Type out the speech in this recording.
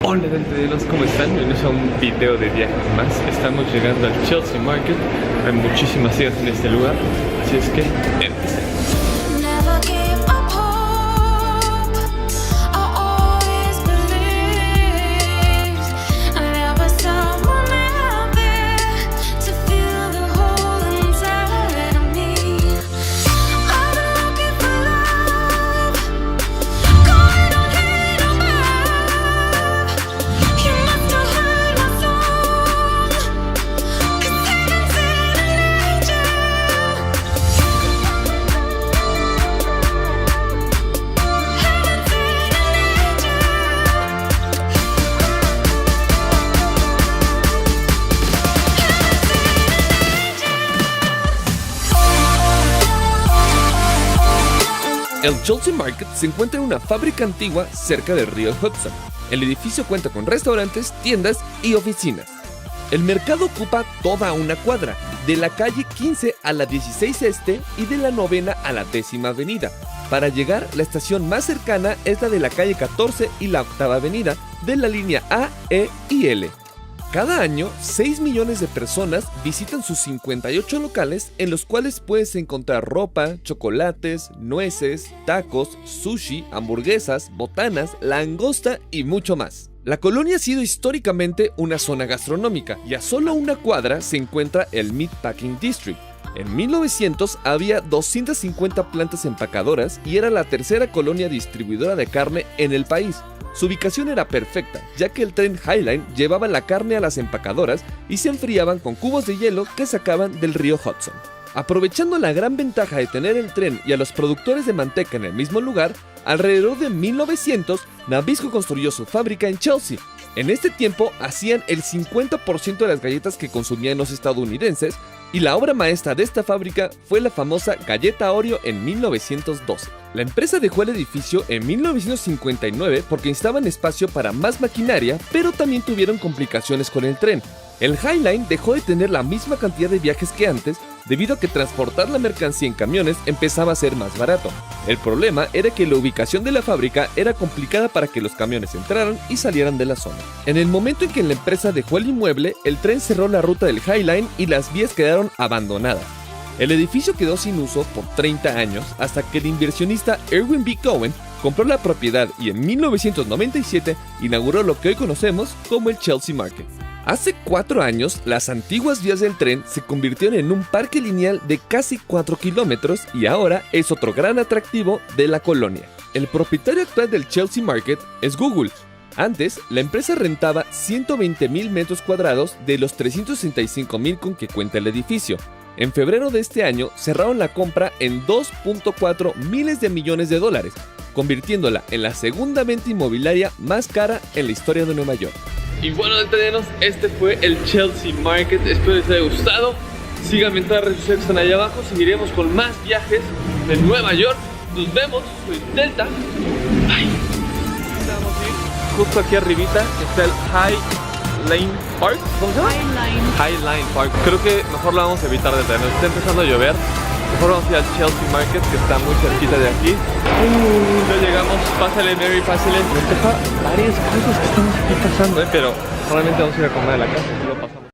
Hola dentederos, ¿cómo están? Bienvenidos a un video de viajes más. Estamos llegando al Chelsea Market. Hay muchísimas ideas en este lugar, así es que empecemos. Never give up hope. I always believed there was someone out there to fill the hole inside of me. I'm looking for love, going on hate or love. You must have heard my song, 'cause heaven's in an angel. El Chelsea Market se encuentra en una fábrica antigua cerca del río Hudson. El edificio cuenta con restaurantes, tiendas y oficinas. El mercado ocupa toda una cuadra, de la calle 15 a la 16 Este y de la 9ª a la 10ª Avenida. Para llegar, la estación más cercana es la de la calle 14 y la 8ª Avenida de la línea A, E y L. Cada año, 6 millones de personas visitan sus 58 locales en los cuales puedes encontrar ropa, chocolates, nueces, tacos, sushi, hamburguesas, botanas, langosta y mucho más. La colonia ha sido históricamente una zona gastronómica y a solo una cuadra se encuentra el Meatpacking District. En 1900 había 250 plantas empacadoras y era la tercera colonia distribuidora de carne en el país. Su ubicación era perfecta, ya que el tren Highline llevaba la carne a las empacadoras y se enfriaban con cubos de hielo que sacaban del río Hudson. Aprovechando la gran ventaja de tener el tren y a los productores de manteca en el mismo lugar, alrededor de 1900, Nabisco construyó su fábrica en Chelsea. En este tiempo hacían el 50% de las galletas que consumían los estadounidenses, y la obra maestra de esta fábrica fue la famosa galleta Oreo en 1912. La empresa dejó el edificio en 1959 porque necesitaban espacio para más maquinaria, pero también tuvieron complicaciones con el tren. El Highline dejó de tener la misma cantidad de viajes que antes, debido a que transportar la mercancía en camiones empezaba a ser más barato. El problema era que la ubicación de la fábrica era complicada para que los camiones entraran y salieran de la zona. En el momento en que la empresa dejó el inmueble, el tren cerró la ruta del Highline y las vías quedaron abandonadas. El edificio quedó sin uso por 30 años hasta que el inversionista Erwin B. Cohen compró la propiedad y en 1997 inauguró lo que hoy conocemos como el Chelsea Market. Hace 4 años, las antiguas vías del tren se convirtieron en un parque lineal de casi 4 kilómetros y ahora es otro gran atractivo de la colonia. El propietario actual del Chelsea Market es Google. Antes, la empresa rentaba 120,000 metros cuadrados de los 365,000 con que cuenta el edificio. En febrero de este año cerraron la compra en 2.4 miles de millones de dólares, convirtiéndola en la segunda venta inmobiliaria más cara en la historia de Nueva York. Y bueno dentederos, este fue el Chelsea Market. Espero les haya gustado. Síganme en todas las redes sociales que están allá abajo. Seguiremos con más viajes de Nueva York. Nos vemos, soy Delta. Bye. Justo aquí arribita está el Highline Park. ¿Cómo se llama? Highline Park. Creo que mejor la vamos a evitar desde nos está empezando a llover. Mejor vamos a ir al Chelsea Market, que está muy cerquita de aquí. Ya llegamos. Pásale Mary, pásale. Me deja varias cosas que estamos aquí pasando, pero realmente vamos a ir a comer a la casa. Lo pasamos.